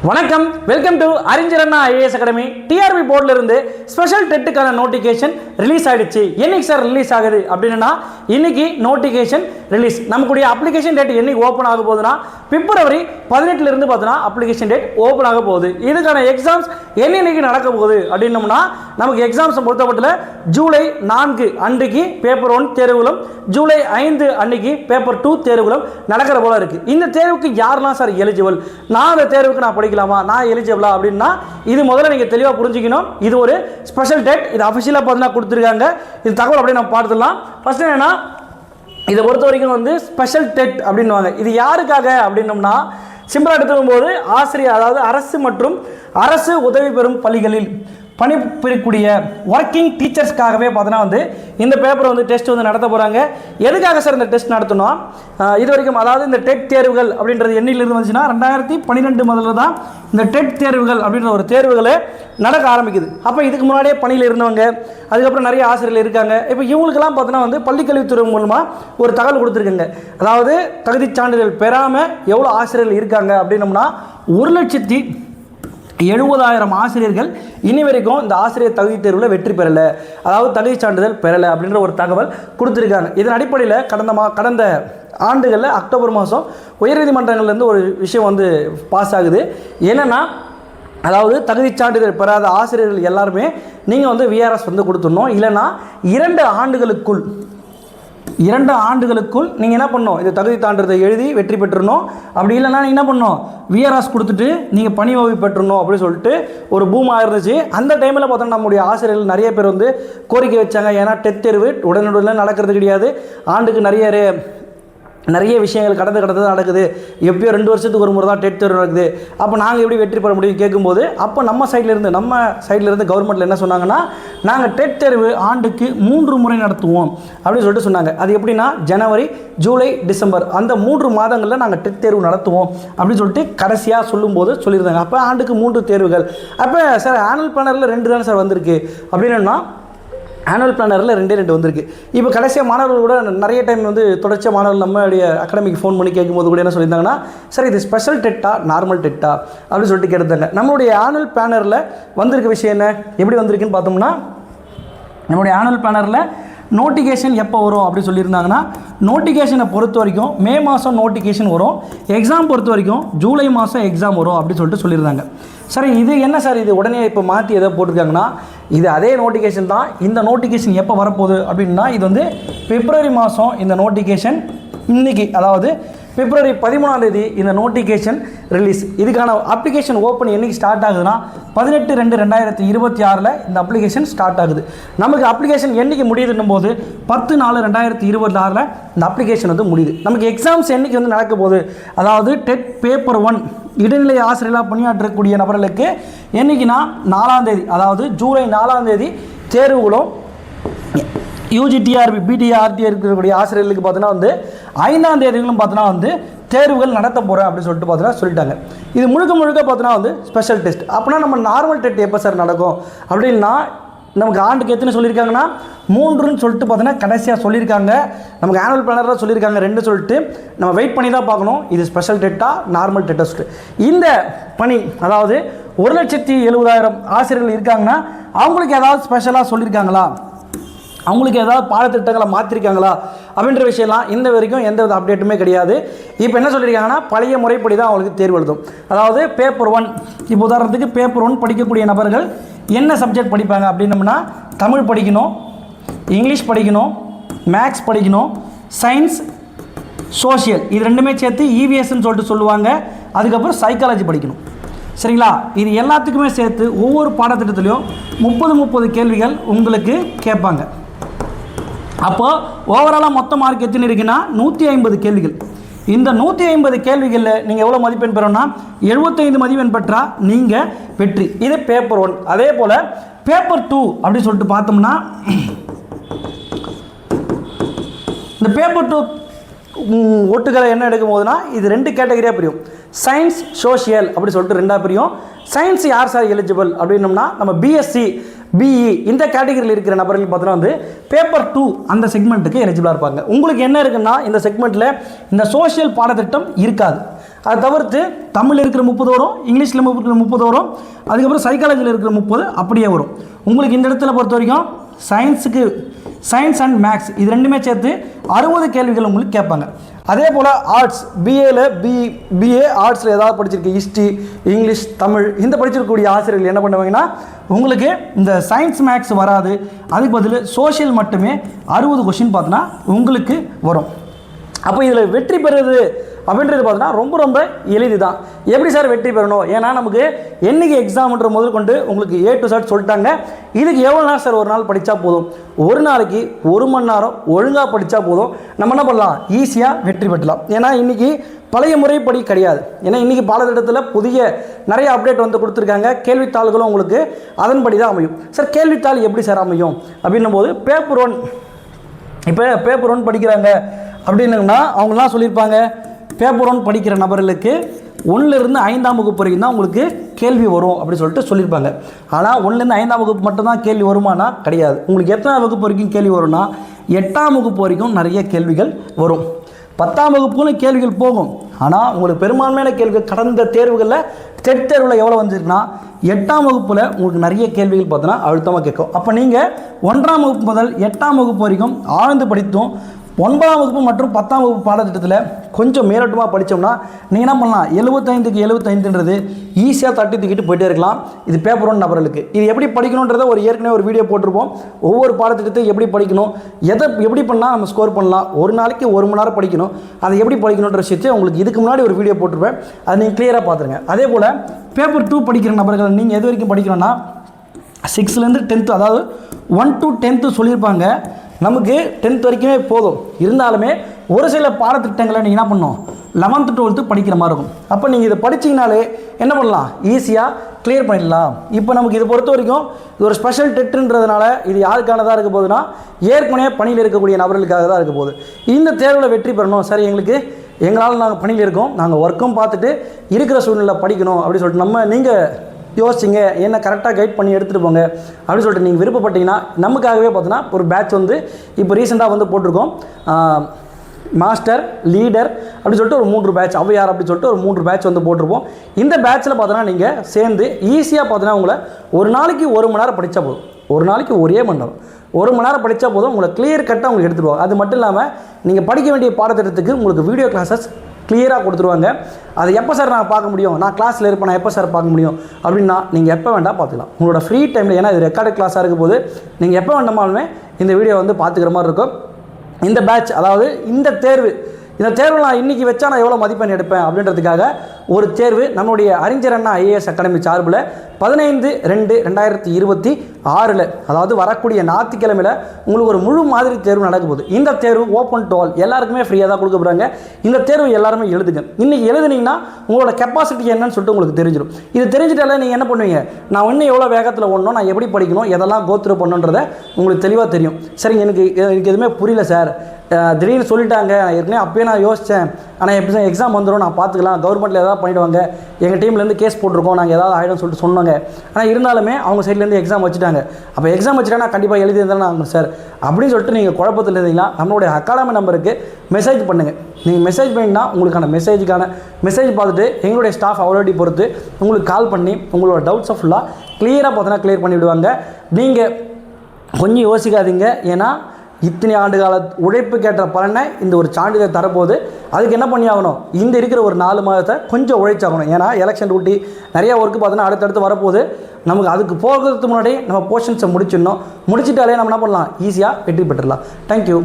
வணக்கம், welcome to அறிஞரண்ணா IAS academy. TRP போர்டில் இருந்து ஸ்பெஷல் டெட்டுக்கான நோட்டிஃபிகேஷன் ரிலீஸ் ஆகிடுச்சு. என்னைக்கு சார் ரிலீஸ் ஆகுது அப்படின்னா, இன்னைக்கு நோட்டிஃபிகேஷன் ரிலீஸ். நமக்குடைய அப்ளிகேஷன் டேட் என்னைக்கு ஓப்பன் ஆக போகுதுன்னா பிப்ரவரி 18 இருந்து பார்த்தோன்னா அப்ளிகேஷன் டேட் ஓப்பன் ஆக போகுது. இதுக்கான எக்ஸாம்ஸ் என்னைக்கு நடக்க போகுது அப்படின்னோம்னா, நமக்கு எக்ஸாம்ஸை பொறுத்தப்பட்ட ஜூலை 4 அன்றைக்கு பேப்பர் 1 தேர்வுகளும், ஜூலை 5 அன்னைக்கு பேப்பர் 2 தேர்வுகளும் நடக்கிற போல இருக்கு. இந்த தேர்வுக்கு யாரெல்லாம் சார் எலிஜிபிள், நான் அந்த தேர்வுக்கு நான் படிக்கலாமா, நான் எலிஜிபிளா அப்படின்னா, இது முதல்ல நீங்க தெளிவாக புரிஞ்சுக்கணும். இது ஒரு ஸ்பெஷல் டேட், இது அஃபிஷியலாக பார்த்தீங்கன்னா கொடுத்துருக்காங்க. இது தகவல் அப்படியே நம்ம பார்த்துடலாம். ஃபர்ஸ்ட் என்னன்னா, இதை பொறுத்த வரைக்கும் வந்து ஸ்பெஷல் டெட் அப்படின்வாங்க. இது யாருக்காக அப்படின்னோம்னா, சிம்பிளா எடுத்துக்கும் போது ஆசிரியர், அதாவது அரசு மற்றும் அரசு உதவி பெறும் பள்ளிகளில் பணிபுரியக்கூடிய ஒர்க்கிங் டீச்சர்ஸ்க்காகவே பார்த்தோன்னா வந்து இந்த பேப்பர் வந்து டெஸ்ட் வந்து நடத்த போகிறாங்க. எதுக்காக சார் இந்த டெஸ்ட் நடத்தணும், இது வரைக்கும் அதாவது இந்த டெட் தேர்வுகள் அப்படின்றது எண்ணிலிருந்து வந்துச்சுன்னா 2012 முதல்ல தான் இந்த டெட் தேர்வுகள் அப்படின்ற ஒரு தேர்வுகளே நடக்க ஆரம்பிக்குது. அப்போ இதுக்கு முன்னாடியே பணியில் இருந்தவங்க, அதுக்கப்புறம் நிறைய ஆசிரியர்கள் இருக்காங்க. இப்போ இவங்களுக்கெல்லாம் பார்த்தோன்னா வந்து பள்ளிக்கல்வித்துறை மூலமாக ஒரு தகவல் கொடுத்துருக்குங்க. அதாவது தகுதி சான்றிதழ் பெறாமல் எவ்வளோ ஆசிரியர்கள் இருக்காங்க அப்படின்னோம்னா 1,70,000 ஆசிரியர்கள் இனி வரைக்கும் இந்த ஆசிரியர் தகுதி தேர்வில் வெற்றி பெறலை, அதாவது தகுதி சான்றிதழ் பெறலை அப்படின்ற ஒரு தகவல் கொடுத்துருக்காங்க. இதன் அடிப்படையில் கடந்த ஆண்டுகளில் அக்டோபர் மாதம் உயர்நீதிமன்றங்கள்லேருந்து ஒரு விஷயம் வந்து பாஸ் ஆகுது. என்னென்னா, அதாவது தகுதி சான்றிதழ் பெறாத ஆசிரியர்கள் எல்லாருமே நீங்கள் வந்து விஆர்எஸ் வந்து கொடுத்துடணும். இல்லைன்னா 2 ஆண்டுகளுக்குள் நீங்கள் என்ன பண்ணணும், இது தகுதி சான்றிதழை எழுதி வெற்றி பெற்றுடணும். அப்படி இல்லைன்னா நீங்கள் என்ன பண்ணணும், விஆர்எஸ் கொடுத்துட்டு நீங்கள் பணி ஓய்வு பெற்றுணும் அப்படின்னு சொல்லிட்டு ஒரு பூமாக இருந்துச்சு. அந்த டைமில் பார்த்தோன்னா நம்முடைய ஆசிரியர்கள் நிறைய பேர் வந்து கோரிக்கை வச்சாங்க. ஏன்னா டெட் தேர்வு உடனுடன் நடக்கிறது கிடையாது, ஆண்டுக்கு நிறைய விஷயங்கள் கடந்து நடக்குது. எப்பயோ 2 வருஷத்துக்கு ஒரு முறை தான் டெட் தேர்வு நடக்குது. அப்போ நாங்கள் எப்படி வெற்றி பெற முடியும் கேட்கும்போது, அப்போ நம்ம சைட்லேருந்து கவர்மெண்ட்டில் என்ன சொன்னாங்கன்னா, நாங்கள் டெட் தேர்வு ஆண்டுக்கு 3 முறை நடத்துவோம் அப்படின்னு சொல்லிட்டு சொன்னாங்க. அது எப்படின்னா, ஜனவரி, ஜூலை, டிசம்பர் அந்த 3 மாதங்களில் நாங்கள் டெட் தேர்வு நடத்துவோம் அப்படின்னு சொல்லிட்டு கடைசியாக சொல்லும்போது சொல்லியிருந்தாங்க. அப்போ ஆண்டுக்கு 3 தேர்வுகள். அப்போ சார் ஆனுவல் பிளானரில் 2 தானே சார் வந்திருக்கு அப்படின்னா, ஆனுவல் பிளானரில் 2 வந்திருக்கு. இப்போ கடைசியாக மாணவர்கள் கூட நிறைய டைம் வந்து தொடர்ச்சியாக மாணவர்கள் நம்மளுடைய அகாடமிக்கு ஃபோன் பண்ணி கேட்கும்போது கூட என்ன சொல்லியிருந்தாங்கன்னா, சார் இது ஸ்பெஷல் டெட்டா நார்மல் டெட்டா அப்படின்னு சொல்லிட்டு கேட்டுருந்தாங்க. நம்மளுடைய ஆனுவல் பிளானரில் வந்திருக்க விஷயம் என்ன, எப்படி வந்திருக்குன்னு பார்த்தோம்னா, நம்மளுடைய ஆனுவல் பிளானரில் நோட்டிஃபிகேஷன் எப்போ வரும் அப்படின்னு சொல்லியிருந்தாங்கன்னா, நோட்டிஃபிகேஷனை பொறுத்த வரைக்கும் மே மாதம் நோட்டிஃபிகேஷன் வரும், எக்ஸாம் பொறுத்த வரைக்கும் ஜூலை மாதம் எக்ஸாம் வரும் அப்படின்னு சொல்லிட்டு சொல்லியிருந்தாங்க. சரி, இது என்ன சார், இது உடனே இப்போ மாற்றி எதோ போட்டிருக்காங்கன்னா, இது அதே நோட்டிஃபிகேஷன் தான். இந்த நோட்டிஃபிகேஷன் எப்போ வரப்போகுது அப்படின்னா, இது வந்து பிப்ரவரி மாதம் இந்த நோட்டிஃபிகேஷன் இன்னைக்கு, அதாவது பிப்ரவரி 13 இந்த நோட்டிஃபிகேஷன் ரிலீஸ். இதுக்கான அப்ளிகேஷன் ஓப்பன் என்னைக்கு ஸ்டார்ட் ஆகுதுன்னா 18/2/2026 இந்த அப்ளிகேஷன் ஸ்டார்ட் ஆகுது. நமக்கு அப்ளிகேஷன் என்னைக்கு முடியுதுன்னும் போது 10/4/2026 இந்த அப்ளிகேஷன் வந்து முடியுது. நமக்கு எக்ஸாம்ஸ் என்னைக்கு வந்து நடக்க போகுது, அதாவது டெட் பேப்பர் 1 இடைநிலை ஆசிரியர்களாக பணியாற்றக்கூடிய நபர்களுக்கு என்னைக்குன்னா 4ஆம் தேதி, அதாவது ஜூலை 4ஆம் தேதி தேர்வுகளும், யூஜி டிஆர்பி பிடிஆர்டி இருக்கக்கூடிய ஆசிரியர்களுக்கு பார்த்தோன்னா வந்து 5ஆம் தேதிகளும் பார்த்தோன்னா வந்து தேர்வுகள் நடத்த போகிறேன் அப்படின்னு சொல்லிட்டு பார்த்தோன்னா சொல்லிட்டாங்க. இது முழுக்க பார்த்தோன்னா வந்து ஸ்பெஷல் டெஸ்ட். அப்படின்னா நம்ம நார்மல் டெட் எப்போ சார் நடக்கும் அப்படின்னா, நமக்கு ஆண்டுக்கு எத்தனை சொல்லியிருக்காங்கன்னா 3ன்னு சொல்லிட்டு பார்த்தோன்னா கடைசியாக சொல்லியிருக்காங்க. நமக்கு ஆனுவல் பிளானரில் சொல்லியிருக்காங்க 2 சொல்லிட்டு நம்ம வெயிட் பண்ணி தான் பார்க்கணும், இது ஸ்பெஷல் டெட்டா நார்மல் டெட்டா சொல்லிட்டு. இந்த பணி, அதாவது 1,70,000 ஆசிரியர்கள் இருக்காங்கன்னா அவங்களுக்கு ஏதாவது ஸ்பெஷலாக சொல்லியிருக்காங்களா, அவங்களுக்கு ஏதாவது பாடத்திட்டங்களை மாற்றிருக்காங்களா அப்படின்ற விஷயம்லாம் இந்த வரைக்கும் எந்த வித அப்டேட்டுமே கிடையாது. இப்போ என்ன சொல்லியிருக்காங்கன்னா, பழைய முறைப்படி தான் அவங்களுக்கு தேர்வு எழுதும். அதாவது பேப்பர் 1, இப்போ உதாரணத்துக்கு பேப்பர் 1 படிக்கக்கூடிய நபர்கள் என்ன சப்ஜெக்ட் படிப்பாங்க அப்படின்னம்னா, தமிழ் படிக்கணும், இங்கிலீஷ் படிக்கணும், மேக்ஸ் படிக்கணும், சயின்ஸ், சோஷியல், இது 2மே சேர்த்து இவிஎஸ்ன்னு சொல்லிட்டு சொல்லுவாங்க. அதுக்கப்புறம் சைக்காலஜி படிக்கணும். சரிங்களா, இது எல்லாத்துக்குமே சேர்த்து ஒவ்வொரு பாடத்திட்டத்துலையும் 30 கேள்விகள் உங்களுக்கு கேட்பாங்க. அப்போ ஓவராலாக மொத்த மார்க் எத்தனை இருக்குன்னா 150 கேள்விகள். இந்த 150 கேள்விகளில் நீங்கள் எவ்வளோ மதிப்பெண் பெறணும்னா 75 மதிப்பெண் பெற்றால் நீங்கள் வெற்றி. இது பேப்பர் 1. அதே போல் பேப்பர் 2 அப்படின்னு சொல்லிட்டு பார்த்தோம்னா, இந்த பேப்பர் 2 ஒட்டுகளை என்ன எடுக்கும் போதுன்னா, இது 2 கேட்டகரியாக பிரியும். சயின்ஸ், சோஷியல் அப்படி சொல்லிட்டு 2ஆக பிரியும். சயின்ஸ் யார் சார் எலிஜிபிள் அப்படின்னோம்னா, நம்ம பிஎஸ்சி, பிஇ இந்த கேட்டகரியில் இருக்கிற நபர்கள் பார்த்தோன்னா வந்து பேப்பர் 2 அந்த செக்மெண்ட்டுக்கு எலிஜிபிளாக இருப்பாங்க. உங்களுக்கு என்ன இருக்குன்னா, இந்த செக்மெண்ட்டில் இந்த சோஷியல் பாடத்திட்டம் இருக்காது. அதை தவிர்த்து தமிழ் இருக்கிற 30 வரும், இங்கிலீஷில் இருக்கிற 30 வரும், அதுக்கப்புறம் சைக்காலஜியில் இருக்கிற 30 அப்படியே வரும். உங்களுக்கு இந்த இடத்துல பொறுத்த வரைக்கும் சயின்ஸ் அண்ட் மேக்ஸ் இது ரெண்டுமே சேர்த்து 60 கேள்விகள் உங்களுக்கு கேட்பாங்க. அதே போல் ஆர்ட்ஸ் பிஏ ஆர்ட்ஸில் ஏதாவது படிச்சிருக்கு, ஹிஸ்ட்ரி, இங்கிலீஷ், தமிழ் இந்த படிச்சிருக்கக்கூடிய ஆசிரியர்கள் என்ன பண்ணுவாங்கன்னா உங்களுக்கு இந்த சயின்ஸ் மேக்ஸ் வராது, அதுக்கு பதில் சோஷியல் மட்டுமே 60 கொஷின் பார்த்தோன்னா உங்களுக்கு வரும். அப்போ இதில் வெற்றி பெறுறது அப்படின்றது பார்த்தோன்னா ரொம்ப எளிது தான். எப்படி சார் வெற்றி பெறணும்? ஏன்னா நமக்கு என்றைக்கு எக்ஸாம்ன்ற முதல் கொண்டு உங்களுக்கு A to Z சொல்லிட்டாங்க. இதுக்கு எவ்வளோ நாள் சார்? ஒரு நாள் படித்தா போதும். ஒரு நாளைக்கு 1 மணி நேரம் ஒழுங்காக படித்தா போதும். நம்ம என்ன பண்ணலாம்? ஈஸியாக வெற்றி பெற்றலாம். ஏன்னா இன்றைக்கி பழைய முறைப்படி கிடையாது. ஏன்னா இன்றைக்கி பாடத்திட்டத்தில் புதிய நிறைய அப்டேட் வந்து கொடுத்துருக்காங்க. கேள்வித்தாள்களும் உங்களுக்கு அதன்படி தான் அமையும். சார் கேள்வித்தாள் எப்படி சார் அமையும் அப்படின்னும் போது பேப்பர் 1 இப்போ பேப்பர் 1 படிக்கிறாங்க அப்படின்னுங்கன்னா அவங்களாம் சொல்லியிருப்பாங்க, பேப்பர் 1 படிக்கிற நபர்களுக்கு 1லேருந்து 5ஆம் வகுப்பு வரைக்கும் தான் உங்களுக்கு கேள்வி வரும் அப்படின்னு சொல்லிட்டு சொல்லியிருப்பாங்க. ஆனால் 1லேருந்து 5ஆம் வகுப்பு மட்டும்தான் கேள்வி வருமானா? கிடையாது. உங்களுக்கு எத்தனாம் வகுப்பு வரைக்கும் கேள்வி வரும்னா 8ஆம் வகுப்பு வரைக்கும் நிறைய கேள்விகள் வரும். 10ஆம் வகுப்புன்னு கேள்விகள் போகும். ஆனால் உங்களுக்கு பெரும்பான்மையான கேள்விகள் கடந்த தேர்வுகளில் டெட் தேர்வில் எவ்வளோ வந்துருக்குன்னா 8ஆம் வகுப்பில் உங்களுக்கு நிறைய கேள்விகள் பார்த்தோன்னா அழுத்தமாக கேட்கும். அப்போ நீங்கள் 1ஆம் வகுப்பு முதல் 8ஆம் வகுப்பு வரைக்கும் ஆழ்ந்து படித்தும் 9ஆம் வகுப்பு மற்றும் 10ஆம் வகுப்பு பாடத்திட்டத்தில் கொஞ்சம் மேலோட்டமாக படித்தோம்னா நீங்கள் என்ன பண்ணலாம்? 75க்கு 75ன்றது ஈஸியாக தட்டி தூக்கிட்டு போயிட்டே இருக்கலாம். இது பேப்பர் 1 நபர்களுக்கு. இது எப்படி படிக்கணுன்றதை ஏற்கனவே ஒரு வீடியோ போட்டிருப்போம். ஒவ்வொரு பாடத்திட்டத்தை எப்படி படிக்கணும், எப்படி பண்ணால் நம்ம ஸ்கோர் பண்ணலாம், ஒரு நாளைக்கு 1 மணி நேரம் படிக்கணும், அதை எப்படி படிக்கணுன்ற விஷயத்தை உங்களுக்கு இதுக்கு முன்னாடி ஒரு வீடியோ போட்டிருப்பேன். அதை நீங்கள் கிளியராக பார்த்துருங்க. அதே போல் பேப்பர் 2 படிக்கிற நபர்கள் நீங்கள் எது வரைக்கும் படிக்கணும்னா 6லேருந்து 10th, அதாவது 1 to 10th சொல்லியிருப்பாங்க. நமக்கு 10th வரைக்குமே போதும். இருந்தாலுமே ஒரு சில பாடத்திட்டங்களை நீங்கள் என்ன பண்ணணும்? 11th 12th படிக்கிற மாதிரி இருக்கும். அப்போ நீங்கள் இதை படிச்சிங்கனாலே என்ன பண்ணலாம்? ஈஸியாக கிளியர் பண்ணிடலாம். இப்போ நமக்கு இது பொறுத்த வரைக்கும் இது ஒரு ஸ்பெஷல் டெட்டுன்றதுனால இது யாருக்கானதாக இருக்க போகுதுன்னா ஏற்கனவே பணியில் இருக்கக்கூடிய நபர்களுக்காக தான் இருக்க போகுது. இந்த தேர்வில் வெற்றி பெறணும் சார், எங்களால் நாங்கள் பணியில் இருக்கோம், நாங்கள் ஒர்க்கும் பார்த்துட்டு இருக்கிற சூழ்நிலை படிக்கணும் அப்படின்னு சொல்லிட்டு நீங்கள் யோசிச்சிங்க, என்ன கரெக்டாக கைட் பண்ணி எடுத்துகிட்டு போங்க அப்படின்னு சொல்லிட்டு நீங்கள் விருப்பப்பட்டீங்கன்னா நமக்காகவே பார்த்தோன்னா ஒரு பேட்ச் வந்து இப்போ ரீசெண்டாக வந்து போட்டிருக்கோம். மாஸ்டர், லீடர் அப்படின்னு சொல்லிட்டு ஒரு 3 பேட்ச், ஔவையார் அப்படின்னு சொல்லிட்டு ஒரு 3 பேட்ச் வந்து போட்டிருப்போம். இந்த பேட்சில் பார்த்தோன்னா நீங்கள் சேர்ந்து ஈஸியாக பார்த்தோன்னா உங்களை ஒரு நாளைக்கு 1 மணி நேரம் படித்தா போதும். ஒரு நாளைக்கு 1 மணி நேரம் 1 மணி நேரம் படித்தா போதும். உங்களை கிளியர் கட்டாக உங்களுக்கு எடுத்துடுவாங்க. அது மட்டும் இல்லாமல் நீங்கள் படிக்க வேண்டிய பாடத்திட்டத்துக்கு உங்களுக்கு வீடியோ கிளாஸஸ் கிளியராக கொடுத்துருவாங்க. அது எப்போ சார் நான் பார்க்க முடியும்? நான் கிளாஸில் இருப்பேன், நான் எப்போ சார் பார்க்க முடியும் அப்படின்னா நீங்கள் எப்போ வேண்டாம் பார்த்துக்கலாம். உங்களோட ஃப்ரீ டைமில். ஏன்னா இது ரெக்கார்டு கிளாஸாக இருக்கும் போது நீங்கள் எப்போ வேண்டாமாலுமே இந்த வீடியோ வந்து பார்த்துக்கிற மாதிரி இருக்கும். இந்த பேட்ச், அதாவது இந்த தேர்வு நான் இன்றைக்கி வச்சா நான் எவ்வளோ மதிப்பெண் எடுப்பேன் அப்படின்றதுக்காக ஒரு தேர்வு நம்மளுடைய அறிஞர் அண்ணா ஐஏஎஸ் அகாடமி சார்பில் 15/2/2026 அதாவது வரக்கூடிய ஞாயிற்றுக்கிழமையில் உங்களுக்கு ஒரு முழு மாதிரி தேர்வு நடக்க போகுது. இந்த தேர்வு ஓப்பன் டு ஆல், எல்லாருக்குமே ஃப்ரீயாக தான் கொடுக்க போகிறாங்க. இந்த தேர்வு எல்லாருமே எழுதுங்க. இன்றைக்கி எழுதுனீங்கன்னா உங்களோட கெப்பாசிட்டி என்னன்னு சொல்லிட்டு உங்களுக்கு தெரிஞ்சிடும். இது தெரிஞ்சிட்டாலே நீங்கள் என்ன பண்ணுவீங்க? நான் இன்னும் எவ்வளோ வேகத்தில் ஓடணும், நான் எப்படி படிக்கணும், எதெல்லாம் கோத்ரூ பண்ணணுன்றதை உங்களுக்கு தெளிவாக தெரியும். சரிங்க, எனக்கு எதுவுமே புரியல சார், திடீர்னு சொல்லிட்டாங்க, ஏற்கனவே அப்பயே நான் யோசித்தேன், ஆனால் எப்படி எக்ஸாம் வந்துடும், நான் பார்த்துக்கலாம், கவர்மெண்ட்டில் ஏதாவது பண்ணிவிடுவாங்க, எங்கள் டீம்லேருந்து கேஸ் போட்டிருக்கோம், நாங்கள் ஏதாவது ஆகிடும் சொல்லிட்டு சொன்னாங்க. ஆனால் இருந்தாலுமே அவங்க சைட்லேருந்து எக்ஸாம் வச்சுட்டாங்க. அப்போ எக்ஸாம் வச்சுட்டா நான் கண்டிப்பாக எழுதி இருந்தாலும் ஆகும் சார் அப்படின்னு சொல்லிட்டு நீங்கள் குழப்பத்தில் இருந்தீங்கன்னா நம்மளுடைய அகாடமி நம்பருக்கு மெசேஜ் பண்ணுங்கள். நீங்கள் மெசேஜ் பண்ணிங்கன்னா உங்களுக்கான மெசேஜ் பார்த்துட்டு எங்களுடைய ஸ்டாஃப் அவைலபிலிட்டி பொறுத்து உங்களுக்கு கால் பண்ணி உங்களோட டவுட்ஸை ஃபுல்லாக கிளியராக பார்த்தோன்னா கிளியர் பண்ணி விடுவாங்க. நீங்கள் கொஞ்சம் யோசிக்காதீங்க. ஏன்னா இத்தனை ஆண்டு கால உழைப்புக்கேற்ற பலனை இந்த ஒரு சான்றிதழ் தரப்போது. அதுக்கு என்ன பண்ணி ஆகணும்? இந்த இருக்கிற ஒரு 4 மாதத்தை கொஞ்சம் உழைச்சாகணும். ஏன்னா எலெக்ஷன் டியூட்டி நிறையா ஒர்க்கு பார்த்தோன்னா அடுத்தடுத்து வரப்போகுது. நமக்கு அதுக்கு போகிறதுக்கு முன்னாடி நம்ம போர்ஷன்ஸை முடிச்சிடணும். முடிச்சிட்டாலே நம்ம என்ன பண்ணலாம்? ஈஸியாக வெற்றி பெற்றுடலாம். தேங்க்யூ.